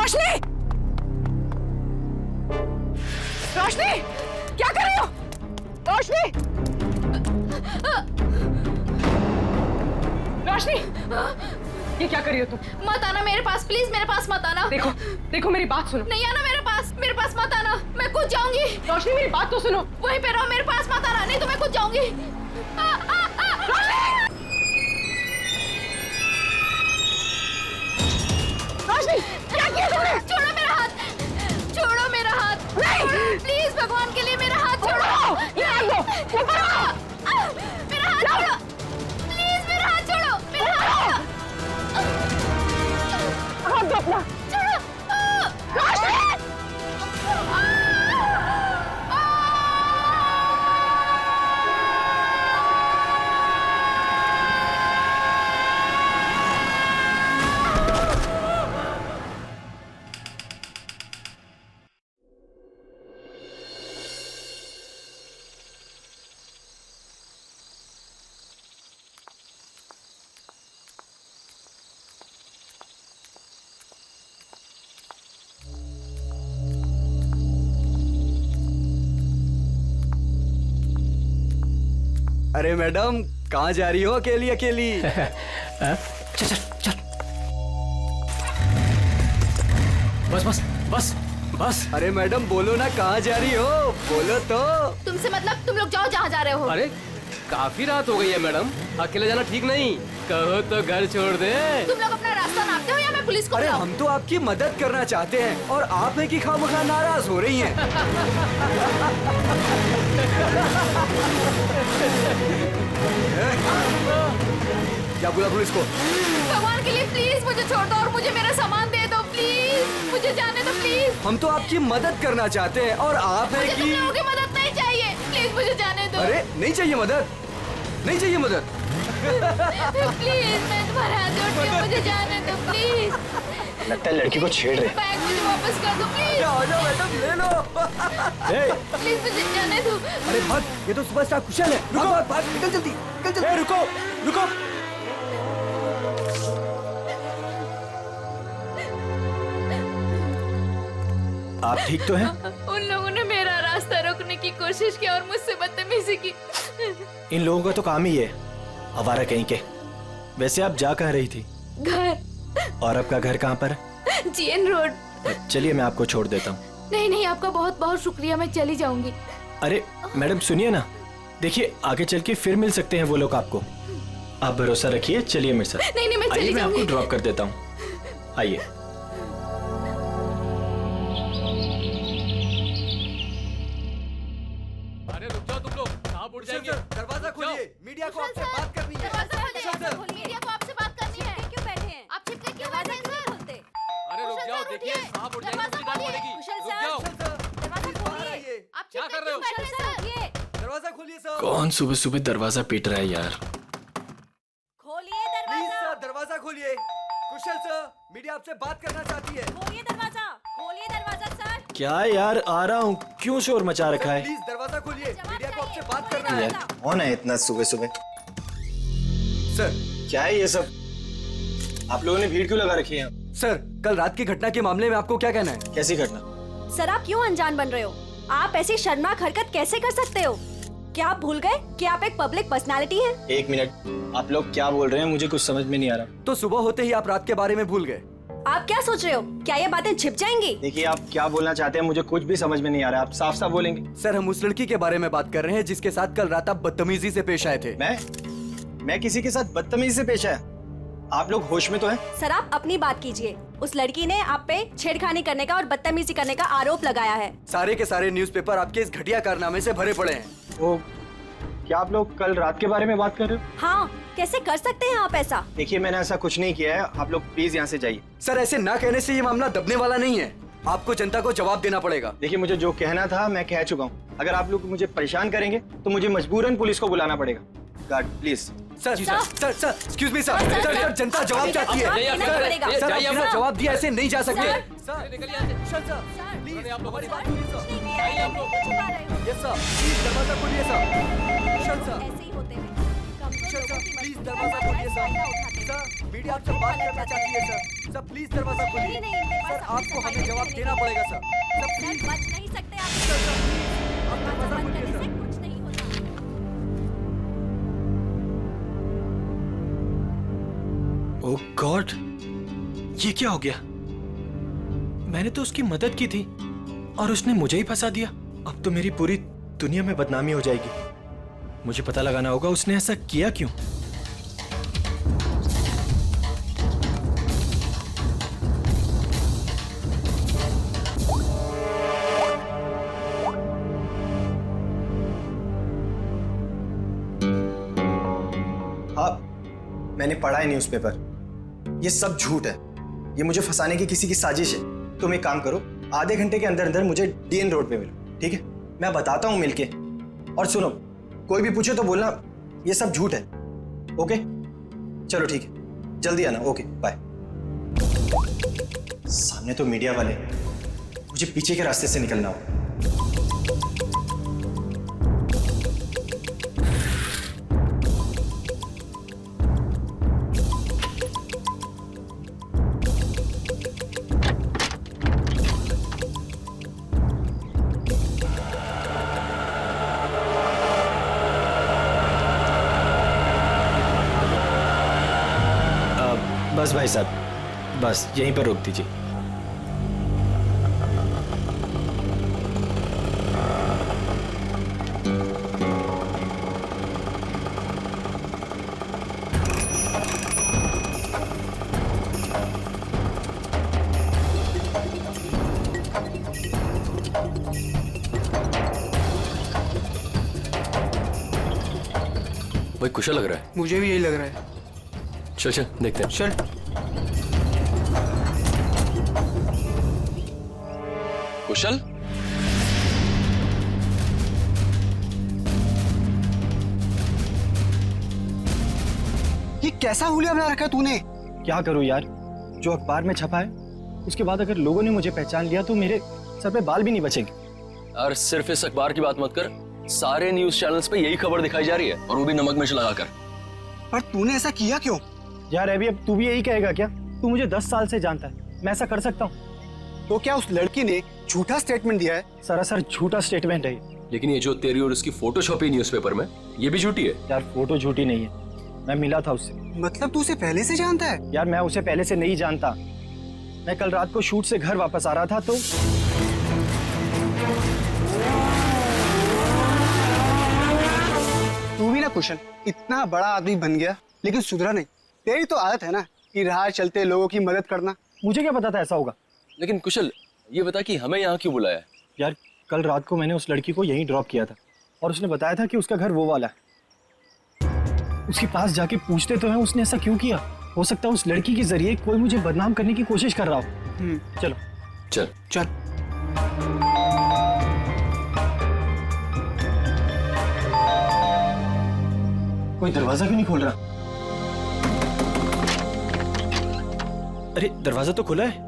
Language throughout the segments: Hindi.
रोशनी, रोशनी, क्या कर रही हो? रोशनी, रोशनी, ये क्या कर रही हो तुम? मत आना मेरे पास, प्लीज मेरे पास मत आना। देखो, देखो मेरी बात सुनो। नहीं आना मेरे पास मत आना, मैं कूद जाऊंगी। रोशनी मेरी बात तो सुनो। वहीं पे रहो, मेरे पास मत आना, नहीं तो मैं कूद जाऊंगी। रोशनी, क्या किया तुमने? छोड़ो मेरा हाथ, छोड़ो मेरा हाथ। नहीं, प्लीज भगवान के लिए मेरा हाथ छोड़ो। ये हाथ दो, ऊपर आओ। मेरा हाथ छोड़ो, प्लीज मेरा हाथ छोड़ो, मेरा हाथ हाथ दो अपना। छोड़ो। रोशनी, अरे मैडम, कहाँ जा रही हो अकेली अकेली? चल चल चल, बस बस बस बस। अरे मैडम बोलो ना, कहाँ जा रही हो? बोलो तो। तुमसे मतलब तुम लोग जाओ जहाँ जा रहे हो। अरे काफी रात हो गई है मैडम, अकेले जाना ठीक नहीं, कहो तो घर छोड़ दे। तुम लोग अपना रास्ता नापते हो या मैं पुलिस को अरे बुलाऊं? हम तो आपकी मदद करना चाहते हैं और आप है कि खामखा नाराज हो रही हैं। क्या बोला पुलिस को? भगवान के लिए प्लीज मुझे छोड़ दो और मुझे मेरा सामान दे दो, प्लीज मुझे जाने दो प्लीज। हम तो आपकी मदद करना चाहते हैं और आप है मुझे तुम कि लोगों की मदद नहीं चाहिए, प्लीज मुझे जाने दो। अरे नहीं चाहिए मदद, नहीं चाहिए मदद। प्लीज मैं तुम्हारे हाथ जोड़ती हूँ, मुझे जाने दो प्लीज। लगता है लड़की को छेड़ रहे। बैग मुझे वापस कर दो प्लीज, आ जाओ मैडम, ले लो। प्लीज मुझे जाने दो। अरे भाग, ये तो सुपरस्टार कुशल है। रुको, भाग, भाग, निकल जल्दी, निकल जल्दी। रुको, रुको। आप ठीक तो हैं? उन लोगों ने मेरा रास्ता रोकने की कोशिश की और मुझसे बदतमीजी की। इन लोगों का तो काम ही है, आवारा कहीं के। वैसे आप जा कहाँ रही थी? घर। और आपका घर कहाँ पर है? GN road. चलिए मैं आपको छोड़ देता हूँ। नहीं नहीं, आपका बहुत बहुत शुक्रिया, मैं चली जाऊंगी। अरे मैडम सुनिए ना, देखिए आगे चल के फिर मिल सकते हैं वो लोग आपको। आप भरोसा रखिए, चलिए मेरे साथ। नहीं नहीं, मैं आइए, चली मैं आपको जाऊंगी। ड्रॉप कर देता हूँ, आइए। अरे रुक जाओ तुम लोग, कहाँ उड़ जाएंगे? दरवाजा खोलिए, मीडिया को आपसे बात करनी है। दरवाजा खोलिए, मीडिया को आपसे बात करनी है। क्यों बैठे हैं? आप छिपके क्यों बैठे हैं सर? खोलते। अरे रुक जाओ, देखिए कहाँ उड़ जाएंगे, मुझे डांट पड़ेगी। कुशल रुक सर। जाओ। दरवाजा खोलिए। आप क्या छिपके कर रहे क्यों हो? बैठे हैं सर? खोलिए। दरवाजा खोलिए सर। कौन सुबह सुबह दरवाजा पीट रहा है यार? खोलिए प्लीज दरवाजा। सर, दरवाजा खोलिए। कुशल सर, मीडिया आपसे बात करना चाहती है। खोलिए दरवाजा। खोलिए दरवाजा सर। क्या यार, आ रहा हूँ, क्यों शोर मचा रखा है? प्लीज दरवाजा खोलिए, जवाब मीडिया को आपसे चाहिए। बात करना है। यार कौन है इतना सुबह सुबह? सर, क्या है ये सब? आप लोगों ने भीड़ क्यों लगा रखी है? सर कल रात की घटना के मामले में आपको क्या कहना है? कैसी घटना? सर आप क्यों अनजान बन रहे हो? आप ऐसी शर्मनाक हरकत कैसे कर सकते हो? क्या आप भूल गए कि आप एक पब्लिक पर्सनालिटी हैं? एक मिनट, आप लोग क्या बोल रहे हैं? मुझे कुछ समझ में नहीं आ रहा। तो सुबह होते ही आप रात के बारे में भूल गए। आप क्या सोच रहे हो? क्या ये बातें छिप जाएंगी? देखिए आप क्या बोलना चाहते हैं, मुझे कुछ भी समझ में नहीं आ रहा। आप साफ साफ बोलेंगे? सर हम उस लड़की के बारे में बात कर रहे हैं जिसके साथ कल रात आप बदतमीजी से पेश आए थे। मैं किसी के साथ बदतमीजी से पेश आया? आप लोग होश में तो हैं? सर आप अपनी बात कीजिए। उस लड़की ने आप पे छेड़खानी करने का और बदतमीजी करने का आरोप लगाया है। सारे के सारे न्यूज़पेपर आपके इस घटिया कारनामे से भरे पड़े हैं। वो क्या आप लोग कल रात के बारे में बात कर रहे हो? हाँ, कैसे कर सकते हैं आप ऐसा? देखिए मैंने ऐसा कुछ नहीं किया है, आप लोग प्लीज यहाँ से जाइए। सर ऐसे ना कहने से ये मामला दबने वाला नहीं है, आपको जनता को जवाब देना पड़ेगा। देखिए मुझे जो कहना था मैं कह चुका हूँ। अगर आप लोग मुझे परेशान करेंगे तो मुझे मजबूरन पुलिस को बुलाना पड़ेगा। Guard please. Sir excuse me sir, sir जनता जवाब चाहती है। जवाब देना पड़ेगा। सर जाइए, आपने जवाब दिया, ऐसे नहीं जा सकते। सर। सर निकलिए यहाँ से। कुशल सर, सर, प्लीज आप लोग हमारी बात सर, सुनिए कुछ सर। नहीं किया है, आप लोग। क्यों छुपा रहे हो? यस सर, प्लीज दरवाजा खोलिए सर। कुशल सर, ऐसे ही होते हैं। कमजोर कुशल सर, प्लीज दरवाजा खोलिए सर। सर, मीडिया आपसे बात करना चाहती है सर। सर, प्लीज दरवाजा खोलिए। सर, आपको हमें जवाब देना पड़ेगा सर। Sir, please. बच नहीं सकते आप। सर, सर, प्लीज, आप दरवाजा दरवाजा बंद खोलिए करने से सर। कुछ नहीं होता। ओह गॉड, ये क्या हो गया? मैंने तो उसकी मदद की थी और उसने मुझे ही फंसा दिया। अब तो मेरी पूरी दुनिया में बदनामी हो जाएगी। मुझे पता लगाना होगा उसने ऐसा किया क्यों। हाँ, मैंने पढ़ा है न्यूज़पेपर। ये सब झूठ है। ये मुझे फंसाने की किसी की साजिश है। तुम एक काम करो, आधे घंटे के अंदर अंदर मुझे डीएन रोड पे मिलो, ठीक है? मैं बताता हूँ मिलके। और सुनो, कोई भी पूछे तो बोलना ये सब झूठ है। ओके, चलो ठीक है, जल्दी आना। Okay, bye. सामने तो मीडिया वाले, मुझे पीछे के रास्ते से निकलना होगा। बस भाई साहब, बस यहीं पर रोक दीजिए। भाई कुशल लग रहा है। मुझे भी यही लग रहा है। चल चल देखते हैं। चल। कुशल, ये कैसा हुलिया बना रखा है तूने? क्या करूं यार, जो अखबार में छपा है उसके बाद अगर लोगों ने मुझे पहचान लिया तो मेरे सर पे बाल भी नहीं बचेंगे। और सिर्फ इस अखबार की बात मत कर, सारे न्यूज चैनल्स पे यही खबर दिखाई जा रही है, और वो भी नमक मिर्च लगाकर। पर तूने ऐसा किया क्यों? यार अभी अब तू भी यही कहेगा क्या? तू मुझे 10 साल से जानता है, मैं ऐसा कर सकता हूँ? तो क्या उस लड़की ने झूठा स्टेटमेंट दिया है? सरासर झूठा स्टेटमेंट है ये। लेकिन ये जो तेरी और उसकी फोटो छपी न्यूज़पेपर में, ये भी झूठी है। यार फोटो झूठी नहीं है, मैं मिला था उससे। मतलब तू उसे पहले से जानता है? यार मैं उसे पहले से नहीं जानता। मैं कल रात को शूट से घर वापस आ रहा था तो तू भी ना कुशल, इतना बड़ा आदमी बन गया लेकिन सुधरा नहीं। तेरी तो आदत है ना कि राह चलते लोगों की मदद करना। मुझे क्या पता था ऐसा होगा। लेकिन कुशल, ये बता कि हमें यहाँ क्यों बुलाया है? यार कल रात को मैंने उस लड़की को यहीं ड्रॉप किया था और उसने बताया था कि उसका घर वो वाला है। उसके पास जाके पूछते तो हैं उसने ऐसा क्यों किया। हो सकता है उस लड़की के जरिए कोई मुझे बदनाम करने की कोशिश कर रहा हो। चलो चल चल। कोई दरवाजा क्यों नहीं खोल रहा? अरे दरवाजा तो खुला है।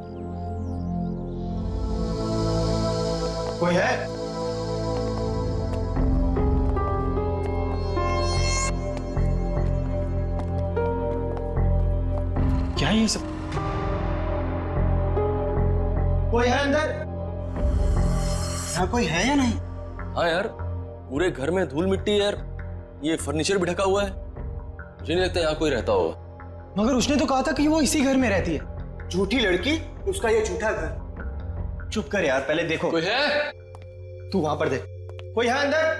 कोई है? क्या है ये सब? कोई है अंदर? यहाँ कोई है या नहीं? हाँ यार, पूरे घर में धूल मिट्टी है यार, ये फर्नीचर भी ढका हुआ है। मुझे नहीं लगता यहाँ कोई रहता होगा। मगर उसने तो कहा था कि वो इसी घर में रहती है। झूठी लड़की, उसका ये झूठा घर। चुप कर यार, पहले देखो। कोई है? तू वहां पर देख। कोई है अंदर?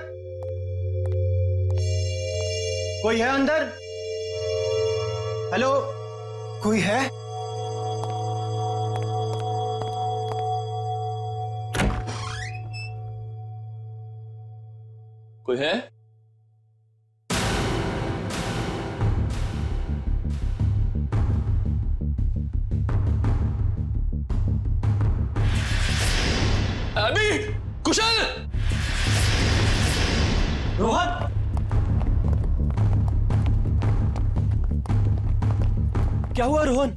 कोई है अंदर? हेलो? कोई है? कोई है? अभी कुशल, रोहन, क्या हुआ रोहन?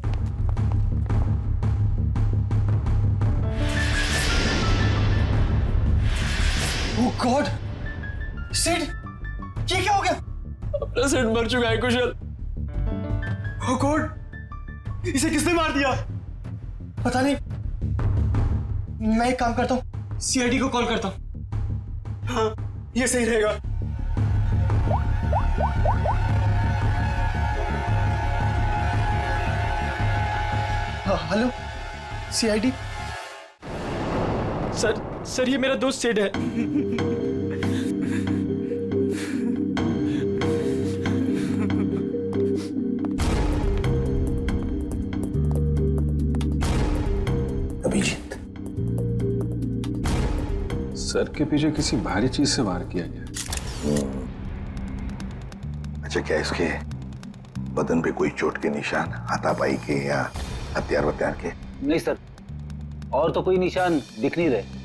ओह गॉड, सिड, ये क्या हो गया? मेरा सेठ मर चुका है कुशल। Oh God! इसे किसने मार दिया? पता नहीं। मैं एक काम करता हूँ, सीआईडी को कॉल करता हूँ। हाँ, ये सही रहेगा। हाँ, हेलो, सीआईडी। सर ये मेरा दोस्त सेठ है। अभिजीत, सर के पीछे किसी भारी चीज से वार किया गया। अच्छा, क्या इसके बदन पे कोई चोट के निशान, हाथापाई के या हथियार वत्यार के? नहीं सर, और तो कोई निशान दिख नहीं रहे।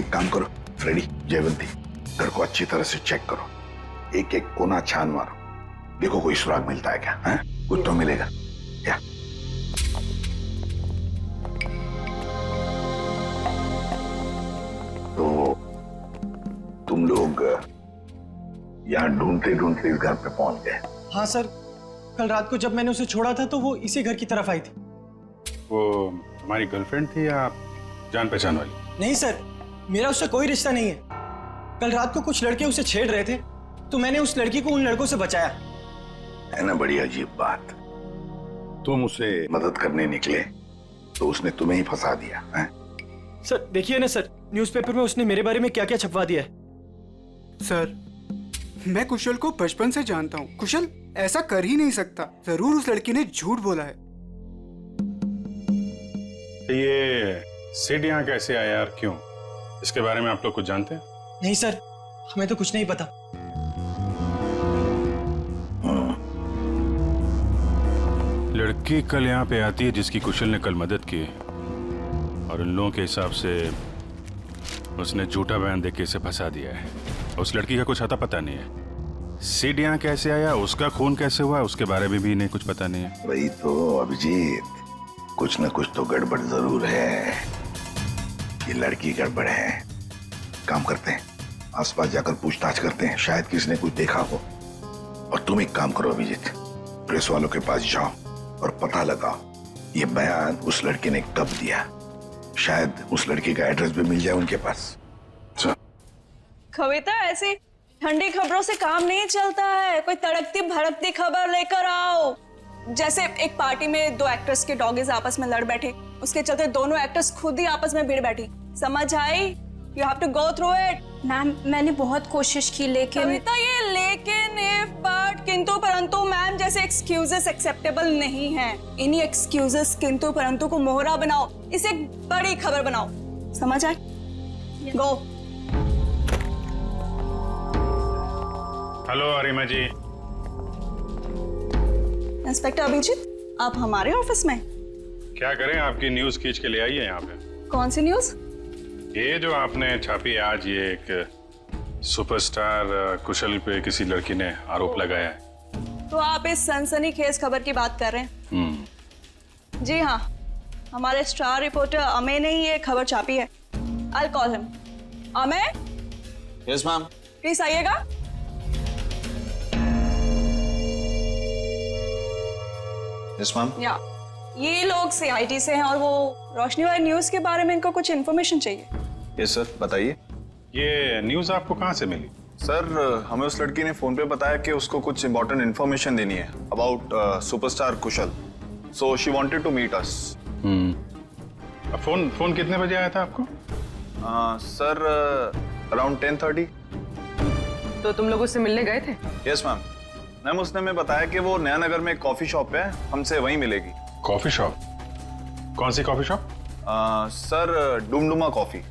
एक काम करो फ्रेडी, जयवंती, घर को अच्छी तरह से चेक करो, एक एक कोना छान मारो, देखो कोई सुराग मिलता है क्या? है? कुछ तो मिलेगा क्या? तो तुम लोग यहाँ ढूंढते ढूंढते इस घर पे पहुंच गए? हाँ सर, कल रात को जब मैंने उसे छोड़ा था तो वो इसी घर की तरफ आई थी। वो हमारी गर्लफ्रेंड थी या जान पहचान वाली? नहीं सर, मेरा उससे कोई रिश्ता नहीं है। कल रात को कुछ लड़के उसे छेड़ रहे थे तो मैंने उस लड़की को उन लड़कों से बचाया। है ना बड़ी अजीब बात। तुम उसे मदद करने निकले तो उसने तुम्हें ही फंसा दिया है? सर देखिए ना सर, न्यूज़पेपर में उसने मेरे बारे में क्या क्या छपवा दिया है। सर, मैं कुशल को बचपन से जानता हूँ। कुशल ऐसा कर ही नहीं सकता। जरूर उस लड़की ने झूठ बोला है। ये सिड यहाँ कैसे आया और क्यों? इसके बारे में आप लोग कुछ जानते हैं? नहीं सर, हमें तो कुछ नहीं पता। लड़की कल यहाँ पे आती है जिसकी कुशल ने कल मदद की, और उन लोगों के हिसाब से उसने झूठा बयान देके इसे फंसा दिया है। उस लड़की का कुछ अता पता नहीं है। सिड यहाँ कैसे आया, उसका खून कैसे हुआ, उसके बारे में भी इन्हें कुछ पता नहीं है। वही तो अभिजीत, कुछ न कुछ तो गड़बड़ जरूर है। ये लड़की गड़बड़ है। काम करते हैं, आसपास जाकर पूछताछ करते हैं, शायद किसी ने कुछ देखा हो। और तुम एक काम करो अभिजीत, प्रेस वालों के पास जाओ और पता लगाओ ये बयान उस लड़की ने कब दिया। शायद उस लड़की का एड्रेस भी मिल जाए उनके पास। कविता, ऐसी ठंडी खबरों से काम नहीं चलता है। कोई तड़कती भड़कती खबर लेकर आओ। जैसे एक पार्टी में दो एक्ट्रेस के डॉगीज आपस में लड़ बैठे, उसके चलते दोनों एक्ट्रेस खुद ही आपस में भिड़ बैठी। समझ आई? You have to go through it. Ma'am, मैंने बहुत कोशिश की लेकिन कविता, ये लेकिन, इफ, बट, किंतु परंतु मैम जैसे एक्सक्यूजेस एक्सेप्टेबल नहीं हैं। इन्हीं एक्सक्यूजेस किंतु परंतु को मोहरा बनाओ, इसे एक बड़ी खबर बनाओ। समझ आए? गो। हेलो अरिमा जी। इंस्पेक्टर अभिजीत, आप हमारे ऑफिस में? क्या करें, आपकी न्यूज खींच के ले आई है यहाँ पे। कौन सी न्यूज? ये जो आपने छापी है आज, ये एक सुपरस्टार कुशल पे किसी लड़की ने आरोप लगाया है। तो आप इस सनसनीखेज खबर की बात कर रहे हैं? जी हाँ, हमारे स्टार रिपोर्टर अमेय ने ही ये खबर छापी है। I'll call him. Ameya? Yes ma'am. Please आइएगा। Yes ma'am. या ये लोग सीआईडी से हैं और वो रोशनी वाली न्यूज के बारे में इनको कुछ इन्फॉर्मेशन चाहिए। यस सर, बताइए। ये न्यूज आपको कहाँ से मिली? सर, हमें उस लड़की ने फोन पे बताया कि उसको कुछ इंपॉर्टेंट इन्फॉर्मेशन देनी है about superstar Kushal, so she wanted to meet us. Phone कितने बजे आया था आपको? Sir, around 10:30। तो तुम लोग उससे मिलने गए थे? Yes ma'am. मैम, उसने हमें बताया कि वो नया नगर में एक कॉफी शॉप है, हमसे वहीं मिलेगी। Coffee shop? कौन सी coffee shop? Sir, Dumduma coffee.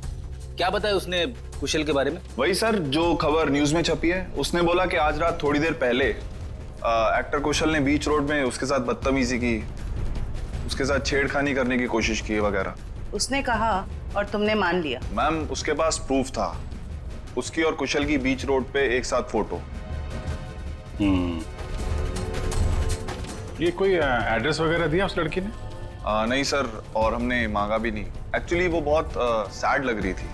क्या बताया उसने कुशल के बारे में? वही सर, जो खबर न्यूज में छपी है। उसने बोला कि आज रात थोड़ी देर पहले एक्टर कुशल ने बीच रोड में उसके साथ बदतमीजी की, उसके साथ छेड़खानी करने की कोशिश की वगैरह। उसने कहा और तुमने मान लिया? मैम, उसके पास प्रूफ था, उसकी और कुशल की बीच रोड पे एक साथ फोटो। ये कोई एड्रेस वगैरह दिया उस लड़की ने? नहीं सर, और हमने मांगा भी नहीं। एक्चुअली वो बहुत सैड लग रही थी।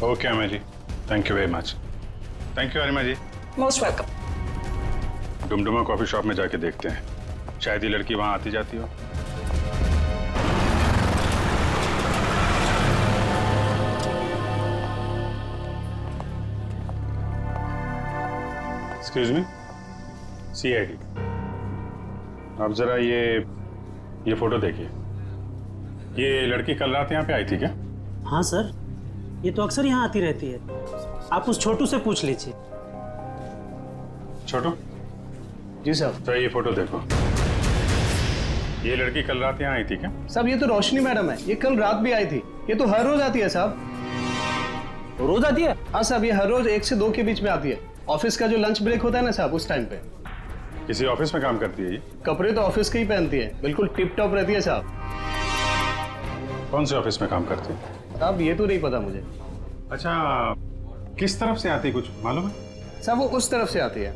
Okay Amey ji, thank you very much. Thank you Arima ji. Most welcome. Doomdooma coffee shop में जाके देखते हैं, शायद ये लड़की वहां आती जाती हो। Excuse me, CID। आप जरा ये फोटो देखिए। ये लड़की कल रात यहाँ पे आई थी क्या? हाँ सर, ये तो अक्सर यहाँ आती रहती है। आप उस छोटू से पूछ लीजिए। छोटू? जी साहब। तो ये फोटो देखो। ये लड़की कल रात यहाँ आई थी क्या? साहब ये तो रोशनी मैडम है, ये कल रात भी आई थी। ये तो हर रोज आती है साहब। रोज आती है? हाँ साहब, ये हर रोज 1 से 2 के बीच में आती है। ऑफिस का जो लंच ब्रेक होता है ना साहब, उस टाइम पे। किसी ऑफिस में काम करती है ये? कपड़े तो ऑफिस के ही पहनती है, बिल्कुल टिप टॉप रहती है साहब। कौन से ऑफिस में काम करती है? साहब ये तो नहीं पता मुझे। अच्छा, किस तरफ से आती है कुछ मालूम है? साहब वो उस तरफ से आती है।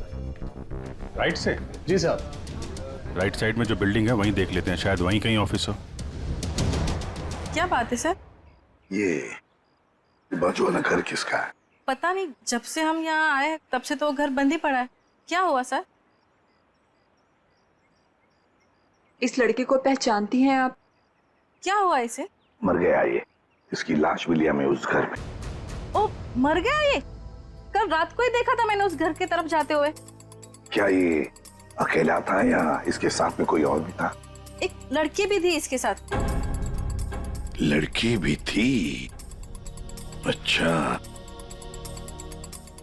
राइट से? जी साहब। राइट साइड में जो बिल्डिंग है वहीं देख लेते हैं, शायद वहीं कहीं ऑफिस हो। क्या बात है सर? ये बाजू वाला घर किसका है? पता नहीं, जब से हम यहाँ आए तब से तो घर बंद ही पड़ा है। क्या हुआ सर? इस लड़के को पहचानती हैं आप? क्या हुआ इसे? मर गया ये, इसकी लाश भी लिया मैं उस घर में। ओ, मर गया ये? कल रात को ही देखा था मैंने उस घर की तरफ जाते हुए। क्या ये अकेला था या इसके साथ में कोई और भी था? एक लड़की भी थी इसके साथ। लड़की भी थी? अच्छा,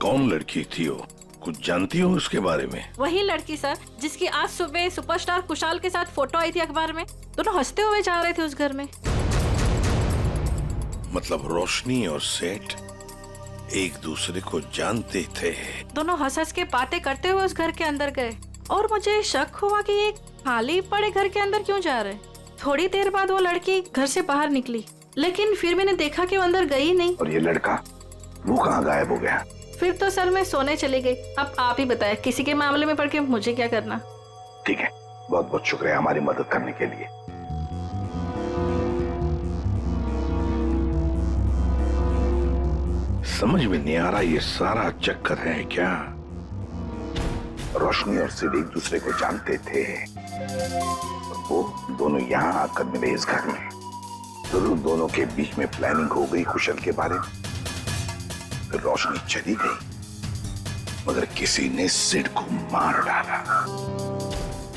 कौन लड़की थी वो? कुछ जानती हो उसके बारे में? वही लड़की सर, जिसकी आज सुबह सुपरस्टार कुशाल के साथ फोटो आई थी अखबार में। दोनों हंसते हुए जा रहे थे उस घर में। मतलब रोशनी और सेठ एक दूसरे को जानते थे? दोनों हंस हंस के बातें करते हुए उस घर के अंदर गए और मुझे शक हुआ कि ये खाली पड़े घर के अंदर क्यों जा रहे। थोड़ी देर बाद वो लड़की घर से बाहर निकली, लेकिन फिर मैंने देखा कि वो अंदर गई नहीं। और ये लड़का वो कहाँ गायब हो गया? फिर तो सर मैं सोने चली गई। अब आप ही बताएं, किसी के मामले में पड़ के मुझे क्या करना। ठीक है, बहुत बहुत शुक्रिया हमारी मदद करने के लिए। समझ में नहीं आ रहा ये सारा चक्कर है क्या? रोशनी और सिड एक दूसरे को जानते थे और वो दोनों यहाँ आकर मिले इस घर में। जरूर दोनों के बीच में प्लानिंग हो गई कुशल के बारे में। फिर रोशनी चली गई मगर किसी ने सिड को मार डाला।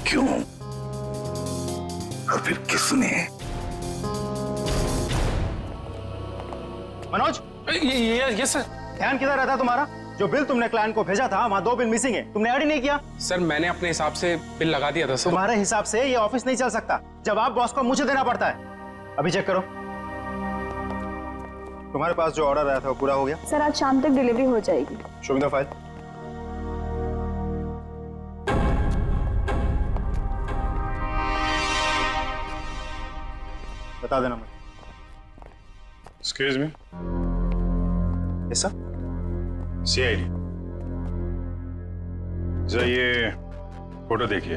क्यों और फिर किसने? मनोज, ये सर। ध्यान किधर रहता तुम्हारा? जो बिल तुमने क्लाइंट को भेजा था वहाँ 2 बिल मिसिंग है, तुमने ऐड ही नहीं किया। सर मैंने अपने हिसाब से बिल लगा दिया था सर। तुम्हारे हिसाब से ये ऑफिस नहीं चल सकता। जवाब बॉस को मुझे देना पड़ता है। अभी चेक करो, तुम्हारे पास जो ऑर्डर आया था वो पूरा हो गया? सर आज शाम तक डिलीवरी हो जाएगी। Show me the file. बता देना मुझे। Excuse me. Yes sir. CID, जरा ये फोटो देखिए।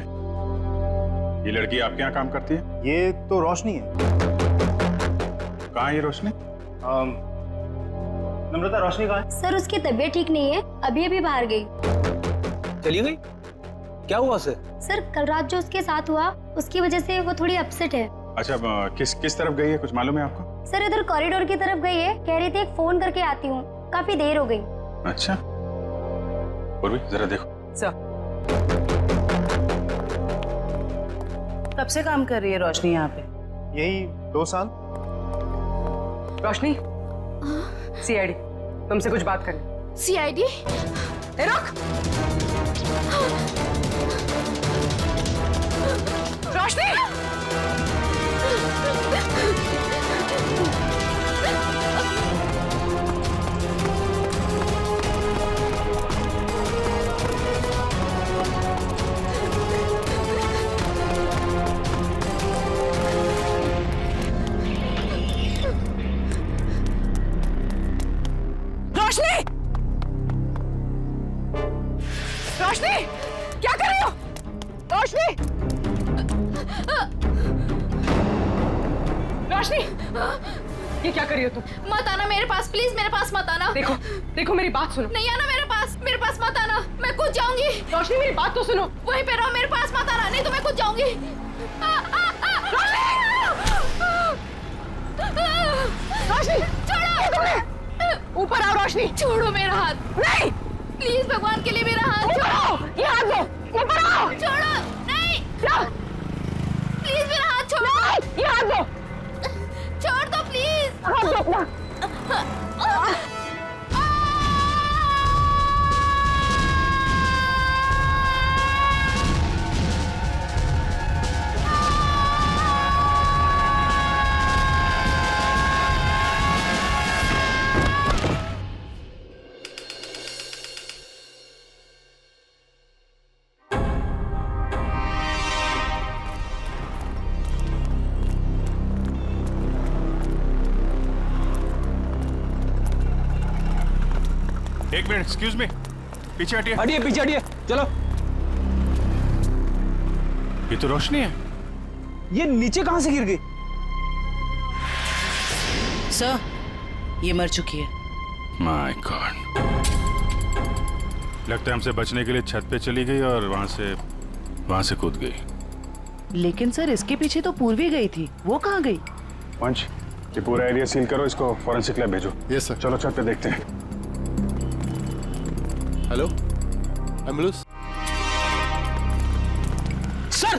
ये लड़की आपके यहाँ काम करती है? ये तो रोशनी है। कहाँ है ये रोशनी? नम्रता, रोशनी कहाँ है? सर उसकी तबीयत ठीक नहीं है, अभी अभी बाहर गई। चली गई? क्या हुआ सर? सर कल रात जो उसके साथ हुआ उसकी वजह से वो थोड़ी अपसेट है। अच्छा, किस तरफ गई है, कुछ मालूम है आपको? सर इधर कॉरिडोर की तरफ गई है, कह रही थी एक फोन करके आती हूँ, काफी देर हो गई। अच्छा, और भी जरा देखो। सर कब से काम कर रही है रोशनी यहाँ पे? यही 2 साल। रोशनी, CID तुमसे कुछ बात करनी। CID? रुक! रोशनी! रोशनी, क्या कर रही हो? रोशनी, रोशनी, ये क्या कर रही हो तुम? मत आना मेरे पास, प्लीज मेरे पास मत आना। देखो देखो मेरी बात सुनो। नहीं आना मेरे पास मत आना, मैं कूद जाऊंगी। रोशनी मेरी बात तो सुनो। वहीं पे रहो, मेरे पास मत आना, नहीं तो मैं कूद जाऊंगी। रोशनी छोड़ो, ऊपर आओ। रोशनी छोड़ो मेरा हाथ। नहीं प्लीज भगवान के लिए मेरा हाथ छोड़ो। ये हाथ दो, ऊपर आओ। छोड़ो, नहीं प्लीज मेरा हाथ छोड़ो। ये हाथ दो, छोड़ दो प्लीज। हाथ दो अपना। एक मिनट, एक्सक्यूज मी, पीछे हटिए। हटिए, पीछे हटिए, चलो। ये तो रोशनी है। ये नीचे कहां से गिर गई? सर, ये मर चुकी है। माय गॉड, लगता है हमसे बचने के लिए छत पे चली गई और वहां से कूद गई। लेकिन सर इसके पीछे तो पूर्वी गई थी, वो कहाँ गई? पंच, ये पूरा एरिया सील करो, इसको फॉरेंसिक लैब भेजो। Yes sir. चलो छत पे देखते हैं। Hello, ambulance. सर,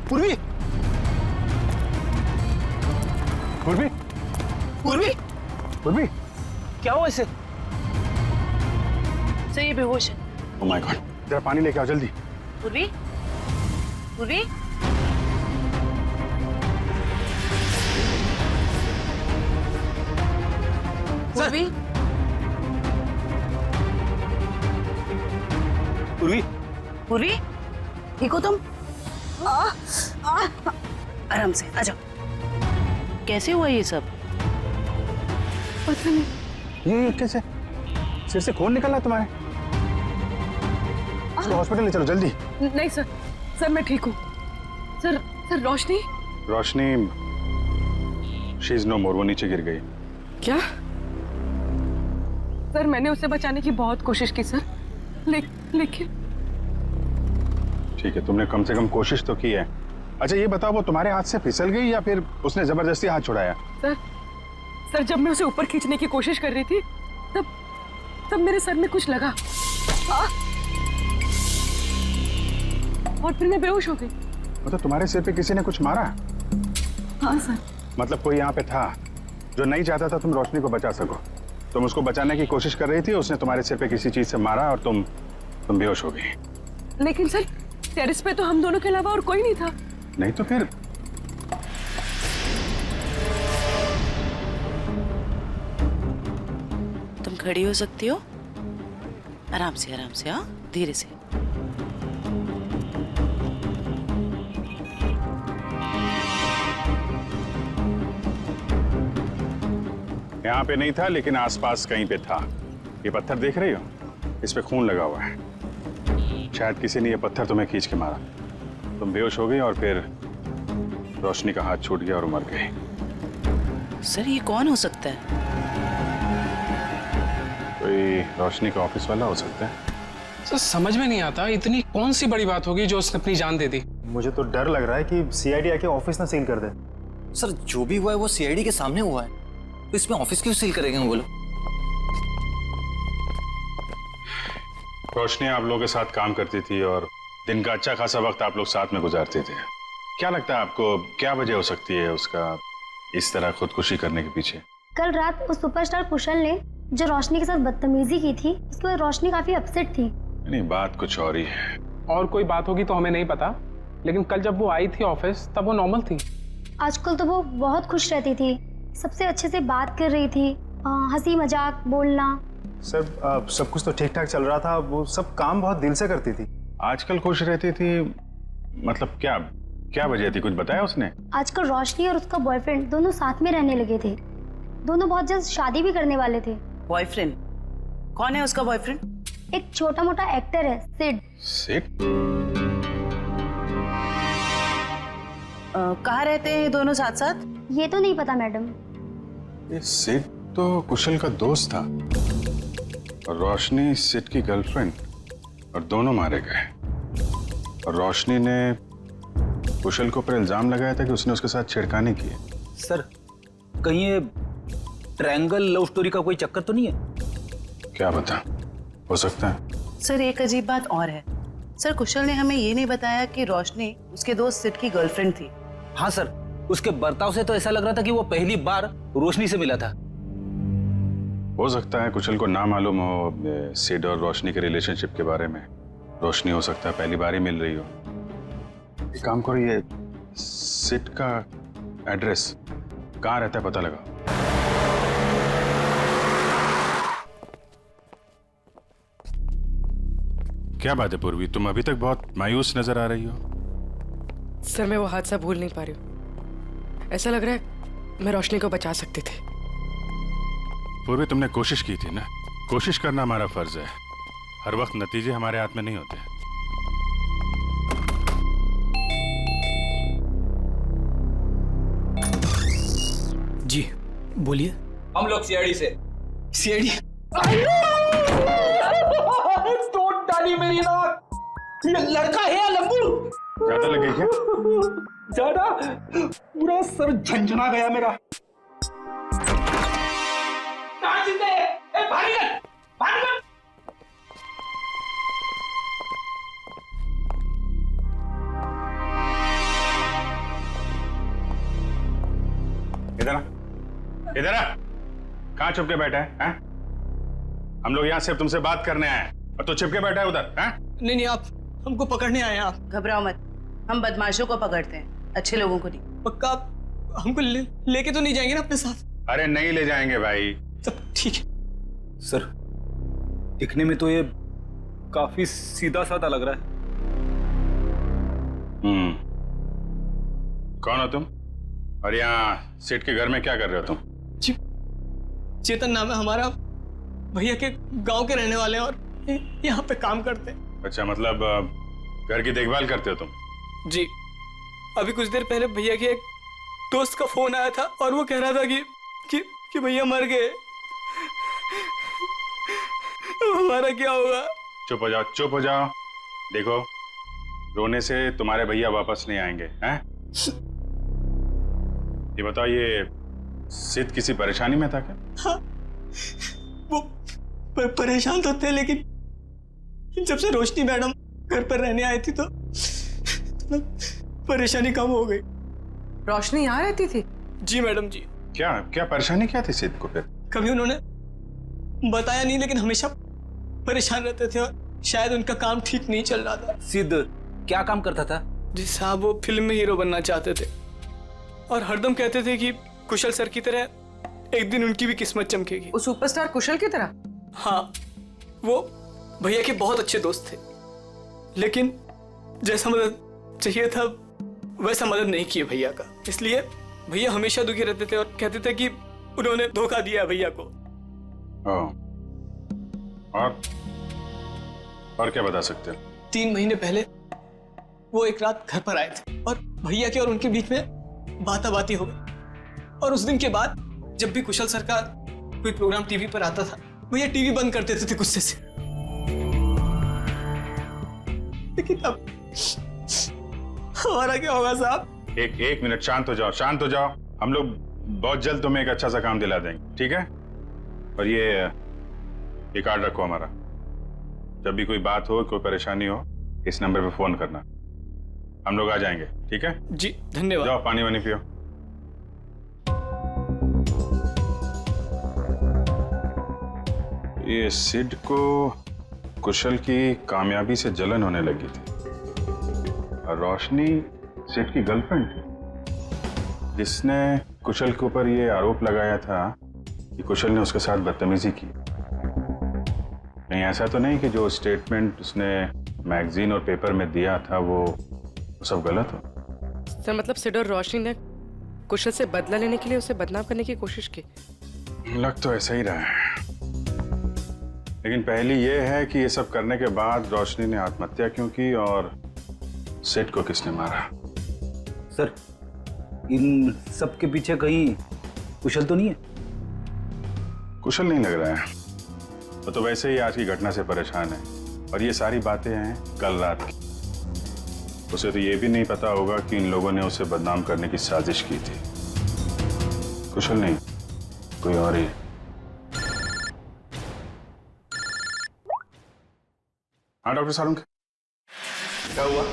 पूर्वी पूर्वी पूर्वी पूर्वी, क्या हुआ इसे? सर ये बेहोश है। ओह माय गॉड, जरा पानी लेके आओ जल्दी। पूर्वी पूर्वी पूर्वी पूर्वी पूर्वी, ठीक हो तुम? आराम से आ जाओ। कैसे हुआ ये सब? पता नहीं। ये कैसे? सिर से खून निकल रहा है तुम्हारे? इसको हॉस्पिटल ले चलो जल्दी। नहीं सर, सर मैं ठीक हूँ। Sir Roshni she is no more, वो नीचे गिर गई। क्या? सर मैंने उसे बचाने की बहुत कोशिश की सर, लेकिन ठीक है, तुमने कम से कम कोशिश तो की है। अच्छा ये बताओ, वो तुम्हारे हाथ से फिसल गई या फिर उसने जबरदस्ती हाथ छुड़ाया? सर जब मैं उसे ऊपर खींचने की कोशिश कर रही थी तब मेरे सर में कुछ लगा और फिर मैं बेहोश हो गई। मतलब तुम्हारे सिर पे किसी ने कुछ मारा? हाँ सर। मतलब कोई यहाँ पे था जो नहीं चाहता था तुम रोशनी को बचा सको। तुम उसको बचाने की कोशिश कर रही थी, उसने तुम्हारे सिर पे किसी चीज से मारा और तुम बेहोश हो गई। लेकिन सर टेरेस पे तो हम दोनों के अलावा और कोई नहीं था। नहीं तो फिर? तुम खड़ी हो सकती हो? आराम से हाँ, धीरे से। यहाँ पे नहीं था लेकिन आसपास कहीं पे था। ये पत्थर देख रही हो? इस पे खून लगा हुआ है। शायद किसी ने ये पत्थर तुम्हें खींच के मारा, तुम बेहोश हो गई और फिर रोशनी का हाथ छूट गया और मर गई। सर ये कौन हो सकता है? कोई रोशनी का ऑफिस वाला हो सकता है। सर समझ में नहीं आता, इतनी कौन सी बड़ी बात होगी जो उसने अपनी जान दे दी? मुझे तो डर लग रहा है कि सीआईडी आके ऑफिस ना सील कर दे। सर जो भी हुआ है वो सीआईडी के सामने हुआ है, तो इसमें ऑफिस क्यों सील करेंगे वो लोग? रोशनी आप लोगों के साथ काम करती थी और दिन का अच्छा खासा वक्त आप लोग साथ में गुजारते थे। क्या लगता है आपको, क्या वजह हो सकती है उसका इस तरह खुदकुशी करने के पीछे? कल रात उस सुपरस्टार कुशल ने जो रोशनी के साथ बदतमीजी की थी, उसके बाद रोशनी काफी अपसेट थी। नहीं, बात कुछ और ही है। और कोई बात होगी तो हमें नहीं पता, लेकिन कल जब वो आई थी ऑफिस तब वो नॉर्मल थी। आजकल तो वो बहुत खुश रहती थी, सबसे अच्छे से बात कर रही थी, हंसी मजाक बोलना। सर सब कुछ तो ठीक ठाक चल रहा था, वो सब काम बहुत दिल से करती थी। आजकल खुश रहती थी मतलब क्या क्या वजह थी, कुछ बताया उसने? आजकल रोशनी और उसका बॉयफ्रेंड दोनों साथ में रहने लगे थे। दोनों बहुत जल्द शादी भी करने वाले थे। बॉयफ्रेंड? कौन है उसका बॉयफ्रेंड? एक छोटा मोटा एक्टर है, सिड। सिड? कहाँ रहते हैं दोनों साथ साथ? ये तो नहीं पता मैडम। ये सिड तो कुशल का दोस्त था और रोशनी सिड की गर्लफ्रेंड, और दोनों मारे गए। और रोशनी ने कुशल को पर इल्जाम लगाया था कि उसने उसके साथ छेड़खानी की है। सर कहीं ये ट्रायंगल लव स्टोरी का कोई चक्कर तो नहीं है? क्या बता, हो सकता है। सर एक अजीब बात और है सर, कुशल ने हमें ये नहीं बताया कि रोशनी उसके दोस्त सिड की गर्लफ्रेंड थी। हाँ सर, उसके बर्ताव से तो ऐसा लग रहा था कि वो पहली बार रोशनी से मिला था। हो सकता है कुशल को ना मालूम हो सिड और रोशनी के रिलेशनशिप के बारे में। रोशनी हो सकता है पहली बार ही मिल रही हो। एक काम करो, ये सिड का एड्रेस कहाँ रहता है पता लगा। क्या बात है पूर्वी, तुम अभी तक बहुत मायूस नजर आ रही हो। सर मैं वो हादसा भूल नहीं पा रही हूँ। ऐसा लग रहा है मैं रोशनी को बचा सकती थी। पूर्वी तुमने कोशिश की थी ना, कोशिश करना हमारा फर्ज है। हर वक्त नतीजे हमारे हाथ में नहीं होते। जी बोलिए। हम लोग सीआईडी से। सीआईडी? तोड़ डाली मेरी नाक। ये लड़का है या लंबू? ज्यादा लगे क्या? ज्यादा? पूरा सर झंझना गया मेरा। कहाँ जिंदे है? ए भागीगन, भागीगन। इधर आ, इधर आ। कहाँ छुप के बैठा है? हम लोग यहाँ सिर्फ तुमसे बात करने आए हैं और तू छिप के बैठा है उधर। नहीं नहीं, आप हमको पकड़ने आए हैं। आप घबराओ मत, हम बदमाशों को पकड़ते हैं, अच्छे लोगों को नहीं। पक्का आप हमको लेके तो नहीं जाएंगे ना अपने साथ? अरे नहीं ले जाएंगे भाई। तब ठीक है। सर दिखने में तो ये काफी सीधा साधा लग रहा है। कौन हो तुम और यहाँ सेठ के घर में क्या कर रहे हो तुम? जी चेतन नाम है हमारा, भैया के गांव के रहने वाले हैं और यहाँ पे काम करते हैं। अच्छा, मतलब घर की देखभाल करते हो तुम? जी, अभी कुछ देर पहले भैया के एक दोस्त का फोन आया था और वो कह रहा था कि भैया मर गए। हमारा क्या होगा? चुप हो जाओ, चुप हो जाओ। देखो, रोने से तुम्हारे भैया वापस नहीं आएंगे। हैं? ये बताओ, ये सिद्ध किसी परेशानी में था क्या? हाँ, वो परेशान तो थे, लेकिन जब से रोशनी मैडम घर पर रहने आई थी तो परेशानी कम हो गई। रोशनी यहाँ रहती थी? जी मैडम जी। क्या क्या परेशानी क्या थी सिद्ध को फिर? कभी उन्होंने बताया नहीं, लेकिन हमेशा परेशान रहते थे और शायद उनका काम ठीक नहीं चल रहा था। सिद्ध क्या काम करता था? जी साहब, वो फिल्म में हीरो बनना चाहते थे और हरदम कहते थे कि कुशल सर की तरह एक दिन उनकी भी किस्मत चमकेगी। वो सुपरस्टार कुशल की तरह? हाँ, वो भैया के बहुत अच्छे दोस्त थे, लेकिन जैसा मदद चाहिए था वैसा मदद नहीं किए भैया का। इसलिए भैया हमेशा दुखी रहते थे और कहते थे कि उन्होंने धोखा दिया भैया को। और क्या बता सकते हो? 3 महीने पहले वो एक रात घर पर आए थे और भैया के और उनके बीच में बाताबाती हो गई। और उस दिन के बाद जब भी कुशल सर का कोई प्रोग्राम टीवी पर आता था, भैया टीवी बंद कर देते थे गुस्से से। लेकिन अब हमारा क्या होगा साहब? एक मिनट, शांत हो जाओ, शांत हो जाओ। हम लोग बहुत जल्द तुम्हें एक अच्छा सा काम दिला देंगे, ठीक है? और ये कार्ड रखो हमारा। जब भी कोई बात हो, कोई परेशानी हो, इस नंबर पे फोन करना, हम लोग आ जाएंगे, ठीक है? जी धन्यवाद। जाओ पानी वानी पियो। ये सिड को कुशल की कामयाबी से जलन होने लगी थी और रोशनी सिड की गर्लफ्रेंड थी, जिसने कुशल के ऊपर ये आरोप लगाया था कि कुशल ने उसके साथ बदतमीजी की। नहीं, ऐसा तो नहीं कि जो स्टेटमेंट उसने मैगजीन और पेपर में दिया था वो सब गलत हो? सर मतलब सिड और रोशनी ने कुशल से बदला लेने के लिए उसे बदनाम करने की कोशिश की। लग तो ऐसा ही रहा है, लेकिन पहली ये है कि ये सब करने के बाद रोशनी ने आत्महत्या क्यों की और सिड को किसने मारा? सर इन सब के पीछे कहीं कुशल तो नहीं है? कुशल नहीं लग रहा है। वो तो वैसे ही आज की घटना से परेशान है और ये सारी बातें हैं कल रात की। उसे तो ये भी नहीं पता होगा कि इन लोगों ने उसे बदनाम करने की साजिश की थी। कुशल नहीं, कोई और ही। हाँ डॉक्टर सालुंके, क्या हुआ?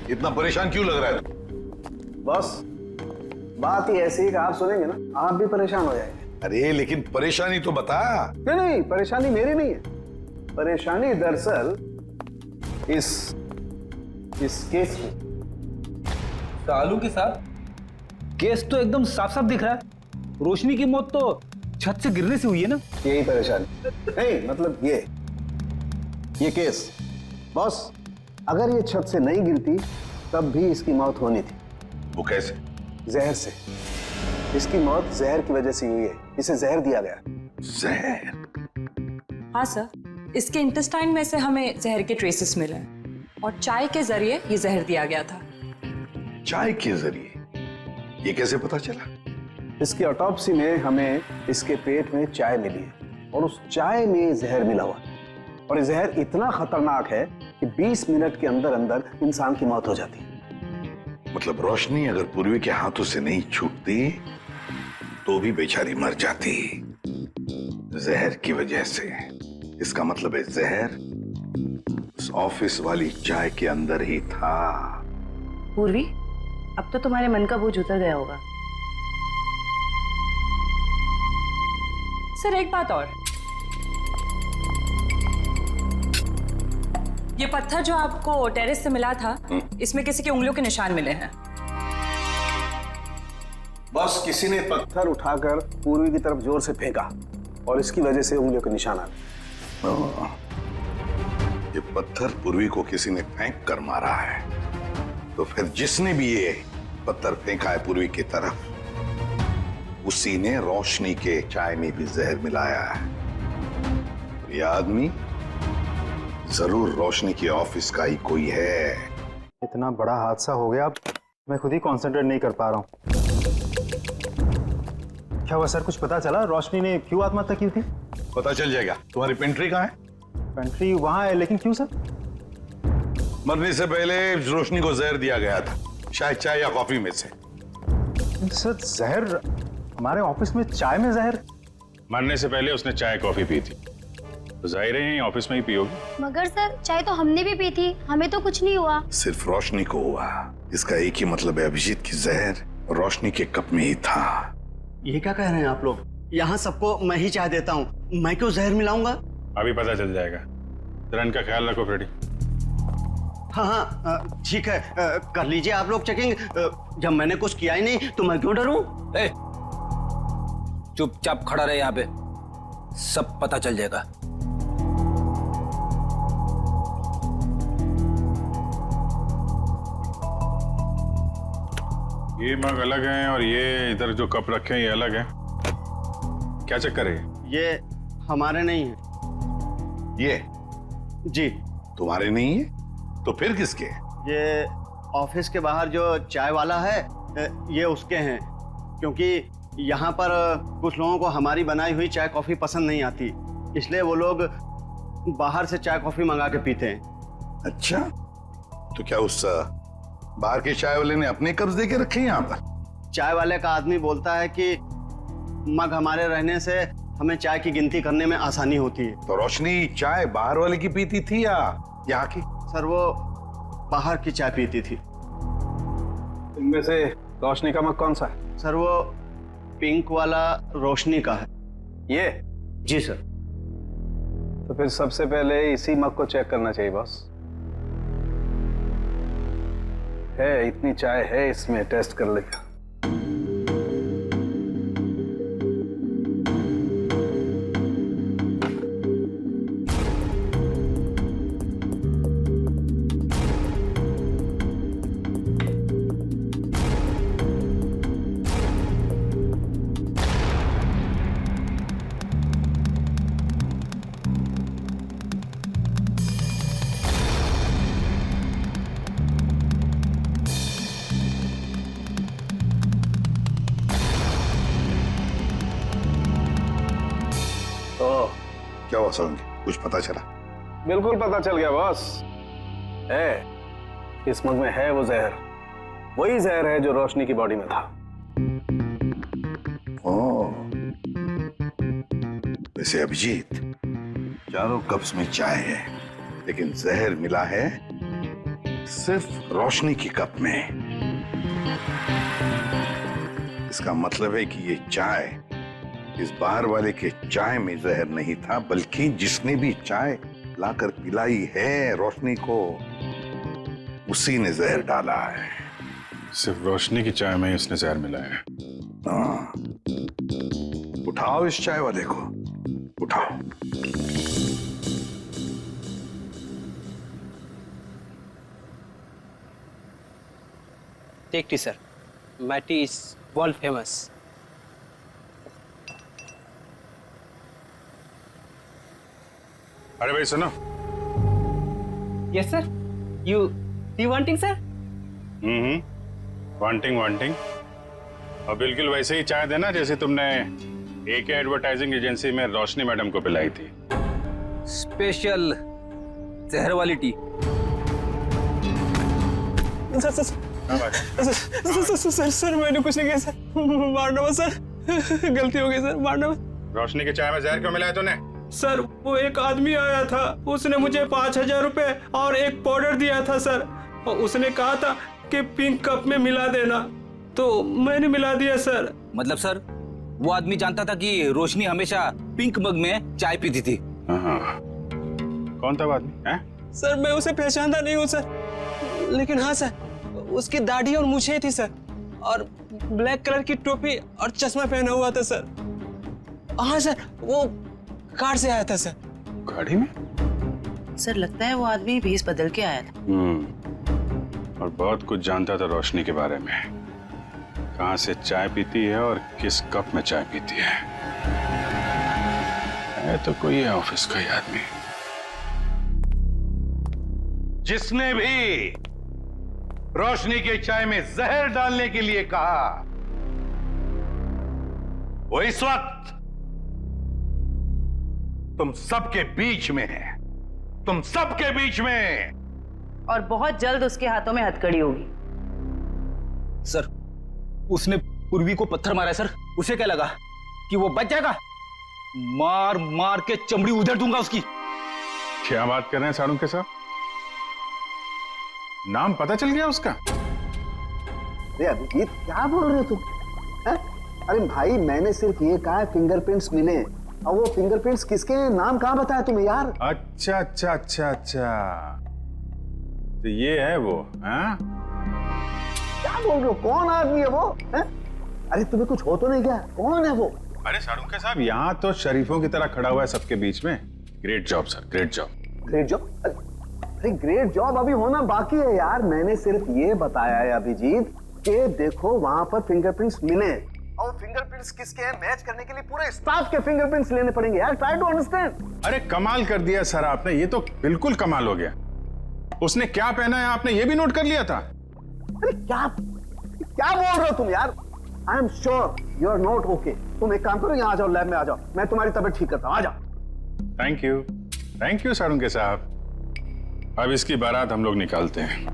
इतना परेशान क्यों लग रहा है? बस बात ही ऐसी है कि आप सुनेंगे ना आप भी परेशान हो जाएंगे। अरे लेकिन परेशानी तो बता। नहीं, परेशानी मेरी नहीं है। परेशानी दरअसल इस केस में। सालू के साथ केस तो एकदम साफ साफ दिख रहा है। रोशनी की मौत तो छत से गिरने से हुई है ना। यही परेशानी नहीं, मतलब ये केस बॉस, अगर ये छत से नहीं गिरती तब भी इसकी मौत होनी थी। वो कैसे? जहर से। इसकी मौत जहर की वजह से हुई है। इसे जहर दिया गया। जहर? हाँ सर, इसके इंटेस्टाइन में से हमें जहर के ट्रेसेस मिले हैं और चाय के जरिए ये जहर दिया गया था। चाय के जरिए? ये कैसे पता चला? इसकी ऑटोप्सी में हमें इसके पेट में चाय मिली है और उस चाय में जहर मिला हुआ। और ये जहर इतना खतरनाक है कि 20 मिनट के अंदर अंदर इंसान की मौत हो जाती है। मतलब रोशनी अगर पूर्वी के हाथों से नहीं छूटती तो भी बेचारी मर जाती जहर की वजह से। इसका मतलब है जहर उस ऑफिस वाली चाय के अंदर ही था। पूर्वी, अब तो तुम्हारे मन का बोझ उतर गया होगा। सर एक बात और, ये पत्थर जो आपको टेरेस से मिला था, इसमें किसी की उंगलियों के निशान मिले हैं। बस किसी ने पत्थर उठाकर पूर्वी की तरफ जोर से फेंका और इसकी वजह से उंगलियों के निशान आ गए। ये पत्थर पूर्वी को किसी ने फेंक कर मारा है, तो फिर जिसने भी ये पत्थर फेंका है पूर्वी की तरफ, उसी ने रोशनी के चाय में भी जहर मिलाया है। ये आदमी जरूर रोशनी के ऑफिस का ही कोई है। इतना बड़ा हादसा हो गया, अब मैं खुद ही कंसंट्रेट नहीं कर पा रहा हूँ। क्या हुआ सर, कुछ पता चला? रोशनी ने क्यों आत्महत्या की थी? पता चल जाएगा। तुम्हारी पेंट्री कहाँ है? पेंट्री वहां है, लेकिन क्यों सर? मरने से पहले रोशनी को जहर दिया गया था, शायद चाय या कॉफी में से। सर जहर? हमारे ऑफिस में चाय में जहर? मरने से पहले उसने चाय कॉफी पी थी, तो जाहिर है ऑफिस में ही पियोगी। मगर सर चाय तो हमने भी पी थी, हमें तो कुछ नहीं हुआ। सिर्फ रोशनी को हुआ। इसका एक ही मतलब है, अभिजीत की जहर रोशनी के कप में ही था। ये क्या कह रहे हैं आप लोग? यहाँ सबको मैं ही चाय देता हूँ, मैं क्यों जहर मिलाऊंगा? अभी पता चल जाएगा। जरा इनका ख्याल रखो फ्रेडी। हाँ ठीक है, कर लीजिए आप लोग चेकिंग। जब मैंने कुछ किया ही नहीं तो मैं क्यों डरूं? चुपचाप खड़ा रहे यहाँ पे, सब पता चल जाएगा। ये मग अलग हैं और ये इधर जो कप रखे हैं ये अलग है। क्या चक्कर है? ये हमारे नहीं है। ये जी तुम्हारे नहीं है तो फिर किसके? ये ऑफिस के बाहर जो चाय वाला है ये उसके हैं, क्योंकि यहाँ पर कुछ लोगों को हमारी बनाई हुई चाय कॉफी पसंद नहीं आती, इसलिए वो लोग बाहर से चाय कॉफी मंगा के पीते हैं। अच्छा, तो क्या उस बाहर के चाय वाले ने अपने कब्ज दे के रखे यहाँ पर? चाय वाले का आदमी बोलता है कि मग हमारे रहने से हमें चाय की गिनती करने में आसानी होती है। तो रोशनी चाय बाहर वाले की पीती थी या यहाँ की? सर वो बाहर की चाय पीती थी। इनमें से रोशनी का मग कौन सा है? सर वो पिंक वाला रोशनी का है। ये? जी सर। तो फिर सबसे पहले इसी मग को चेक करना चाहिए बॉस। है इतनी चाय है इसमें, टेस्ट कर लेगा। क्या हुआ सारंगी, कुछ पता चला? बिल्कुल पता चल गया बॉस। है, इस मग में है वो जहर, वही जहर है जो रोशनी की बॉडी में था। ओह, वैसे अभिजीत, चारों कप्स में चाय है, लेकिन जहर मिला है सिर्फ रोशनी की कप में। इसका मतलब है कि ये चाय इस बाहर वाले के चाय में जहर नहीं था, बल्कि जिसने भी चाय लाकर पिलाई है रोशनी को, उसी ने जहर डाला है। सिर्फ रोशनी की चाय में ही उसने जहर मिलाया है। हाँ, उठाओ इस चाय वाले को, उठाओ। Take tea, sir. My tea is world famous. अरे भाई सुनो। Yes, sir. You wanting, sir? Wanting और बिल्कुल वैसे ही चाय देना जैसे तुमने एके एडवर्टाइजिंग एजेंसी में रोशनी मैडम को पिलाई थी। स्पेशल जहर वाली टी। सर मैंने कुछ नहीं किया सर, मारना मत सर, गलती हो गई सर, मारना मत। रोशनी के चाय में जहर क्यों मिलाया तूने? सर वो एक आदमी आया था, उसने मुझे 5,000 रुपए और एक पाउडर दिया था सर, और उसने कहा था कि पिंक कप में मिला देना, तो मैंने मिला दिया सर। मतलब सर वो आदमी जानता था कि रोशनी हमेशा पिंक मग में चाय पीती थी। हाँ। कौन था वो आदमी? सर मैं उसे पहचानता नहीं हूँ सर, लेकिन हाँ सर उसकी दाढ़ी और मूछें थी सर, और ब्लैक कलर की टोपी और चश्मा पहना हुआ था सर। हाँ सर वो कार से आया था सर। गाड़ी में? सर लगता है वो आदमी भेस बदल के आया था। और बहुत कुछ जानता था रोशनी के बारे में, कहाँ से चाय पीती है और किस कप में चाय पीती है तो कोई है ऑफिस का ही आदमी। जिसने भी रोशनी के चाय में जहर डालने के लिए कहा, वो इस वक्त तुम सबके बीच में है, तुम सबके बीच में, और बहुत जल्द उसके हाथों में हथकड़ी होगी। सर उसने पूर्वी को पत्थर मारा है सर, उसे क्या लगा कि वो बच जाएगा? मार मार के चमड़ी उधेड़ दूंगा उसकी। क्या बात कर रहे हैं सारुण के साथ? नाम पता चल गया उसका? अरे अभिजीत क्या बोल रहे हो तुम? है? अरे भाई मैंने सिर्फ ये कहा फिंगरप्रिंट्स मिले, और वो फिंगरप्रिंट्स किसके हैं, नाम कहाँ बताया तुम्हें यार? अच्छा अच्छा अच्छा अच्छा, तो ये है वो? हाँ? क्या बोल रहे हो? कौन आदमी है वो? है? अरे तुम्हें कुछ हो तो नहीं गया? कौन है वो? अरे सारुण के साहब यहाँ तो शरीफों की तरह खड़ा हुआ है सबके बीच में। Great job sir, great job. Great job? अरे ग्रेट जॉब अभी होना बाकी है यार। मैंने सिर्फ ये बताया है अभिजीत कि देखो वहां पर फिंगरप्रिंट्स मिले, और फिंगरप्रिंट्स किसके हैं मैच करने के लिए पूरे स्टाफ के फिंगरप्रिंट्स लेने पड़ेंगे यार। Try to understand. अरे कमाल कर दिया सर आपने, ये तो बिल्कुल कमाल हो गया। उसने क्या पहना है आपने ये भी नोट कर लिया था? अरे क्या बोल रहे हो तुम यार? I am sure you are not okay. तुम एक काम करो, यहाँ आ जाओ, लैब में आ जाओ, मैं तुम्हारी तबीयत ठीक करता हूँ। आ जाओ। थैंक यू सारुण के साहब। अब इसकी बारात हम लोग निकालते हैं।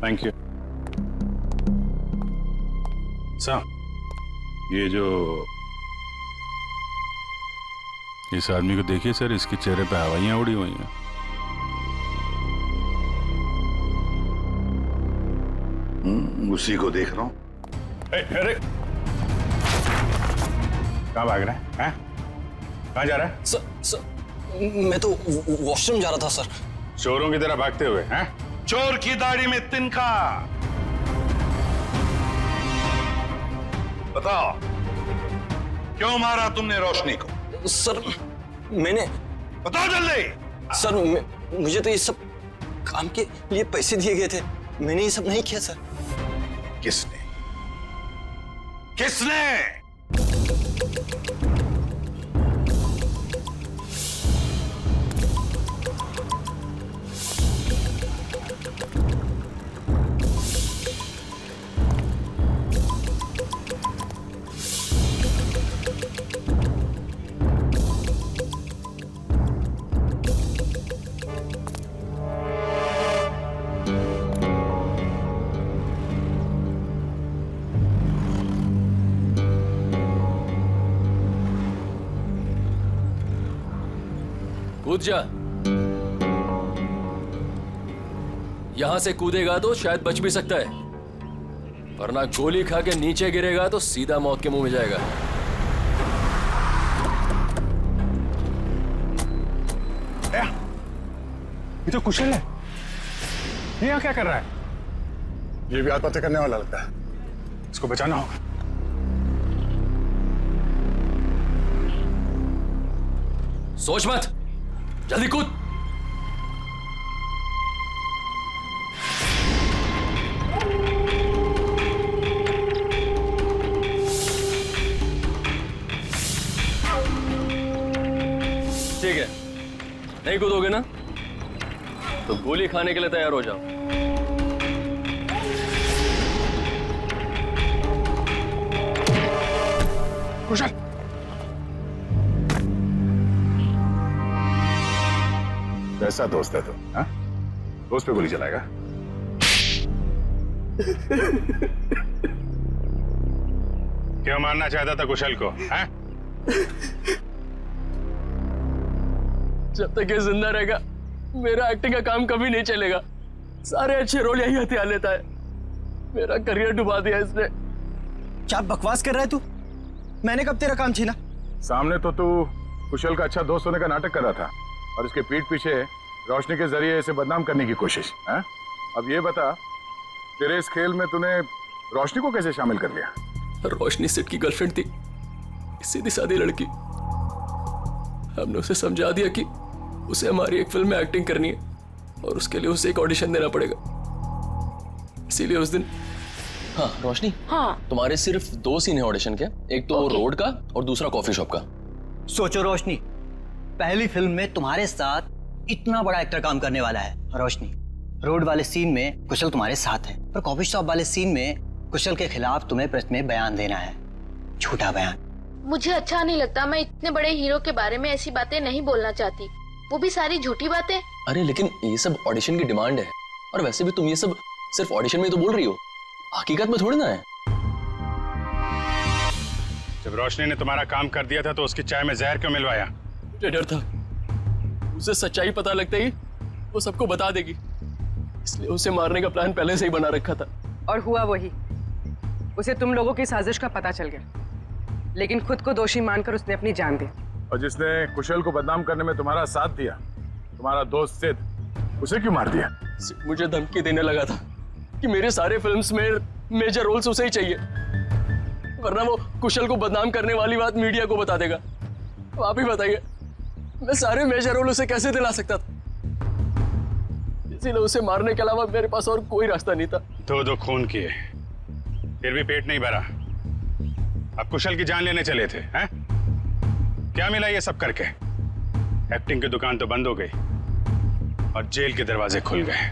Thank you sir. ये जो इस आदमी को देखिए सर, इसके चेहरे पे हवाइयां उड़ी हुई हैं। उसी को देख रहा हूं। अरे कहाँ भाग रहा है? कहाँ जा रहा है? सर मैं तो वॉशरूम जा रहा था सर। चोरों की तरह भागते हुए हैं? चोर की दाढ़ी में तिनका। बताओ क्यों मारा तुमने रोशनी को? सर मैंने, बताओ जल्दी। सर मुझे तो ये सब काम के लिए पैसे दिए गए थे, मैंने ये सब नहीं किया सर। किसने? किसने? कूद जा। यहां से कूदेगा तो शायद बच भी सकता है, वरना गोली खा के नीचे गिरेगा तो सीधा मौत के मुंह में जाएगा। ये तो कुशल है, ये यहाँ क्या कर रहा है? ये भी आत्महत्या करने वाला लगता है, इसको बचाना होगा। सोच मत, जल्दी कूद। ठीक है, नहीं कूदोगे ना तो गोली खाने के लिए तैयार हो जाओ। कुशल, कैसा दोस्त है तू? हाँ? दोस्त पे गोली चलाएगा? क्यों मारना चाहता था कुशल को? हाँ? जब तक ये जिंदा रहेगा मेरा एक्टिंग का काम कभी नहीं चलेगा। सारे अच्छे रोल यही हथियार लेता है। मेरा करियर डुबा दिया इसने। क्या बकवास कर रहा है तू? मैंने कब तेरा काम छीना? सामने तो तू कुशल का अच्छा दोस्त होने का नाटक कर रहा था और इसके पीठ पीछे रोशनी के जरिए इसे बदनाम करने की कोशिश। है? अब ये बता, तेरे इस खेल में तूने रोशनी को कैसे शामिल कर लिया? रोशनी सिट की गर्लफ्रेंड थी, सीधी सादी लड़की। हमने उसे समझा दिया कि उसे हमारी एक फिल्म में एक्टिंग करनी है और उसके लिए उसे एक ऑडिशन देना पड़ेगा। इसीलिए उस दिन। हाँ रोशनी, हाँ तुम्हारे सिर्फ 2 सीन है ऑडिशन के, एक तो रोड का और दूसरा कॉफी शॉप का। सोचो रोशनी, पहली फिल्म में तुम्हारे साथ इतना बड़ा एक्टर काम करने वाला है। रोशनी, रोड वाले सीन में कुशल तुम्हारे साथ है, पर कॉफी शॉप वाले सीन में कुशल के खिलाफ तुम्हें प्रेस में बयान देना है, झूठा बयान। मुझे अच्छा नहीं लगता, मैं इतने बड़े हीरो के बारे में ऐसी बातें नहीं बोलना चाहती, वो भी सारी झूठी बातें। अरे लेकिन ये सब ऑडिशन की डिमांड है, और वैसे भी तुम ये सब सिर्फ ऑडिशन में तो बोल रही हो, हकीकत में थोड़ी ना है। जब रोशनी ने तुम्हारा काम कर दिया था तो उसकी चाय में जहर क्यों मिलवाया? मुझे डर था उसे सच्चाई पता लगते ही वो सबको बता देगी, इसलिए उसे मारने का प्लान पहले से ही बना रखा था। और हुआ वही, उसे तुम लोगों की साजिश का पता चल गया, लेकिन खुद को दोषी मानकर उसने अपनी जान दी। और जिसने कुशल को बदनाम करने में तुम्हारा साथ दिया, तुम्हारा दोस्त सिद्ध, उसे क्यों मार दिया? मुझे धमकी देने लगा था कि मेरे सारे फिल्म्स में मेजर रोल्स उसे ही चाहिए, वरना वो कुशल को बदनाम करने वाली बात मीडिया को बता देगा। अब आप ही बताइए, मैं सारे मेजर रोल उसे कैसे दिला सकता था? इसीलिए उसे मारने के अलावा मेरे पास और कोई रास्ता नहीं था। 2 खून किए, फिर भी पेट नहीं भरा। अब कुशल की जान लेने चले थे, हैं? क्या मिला ये सब करके? एक्टिंग की दुकान तो बंद हो गई और जेल के दरवाजे खुल गए।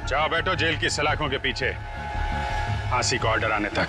जाओ बैठो जेल की सलाखों के पीछे, फांसी का ऑर्डर आने तक।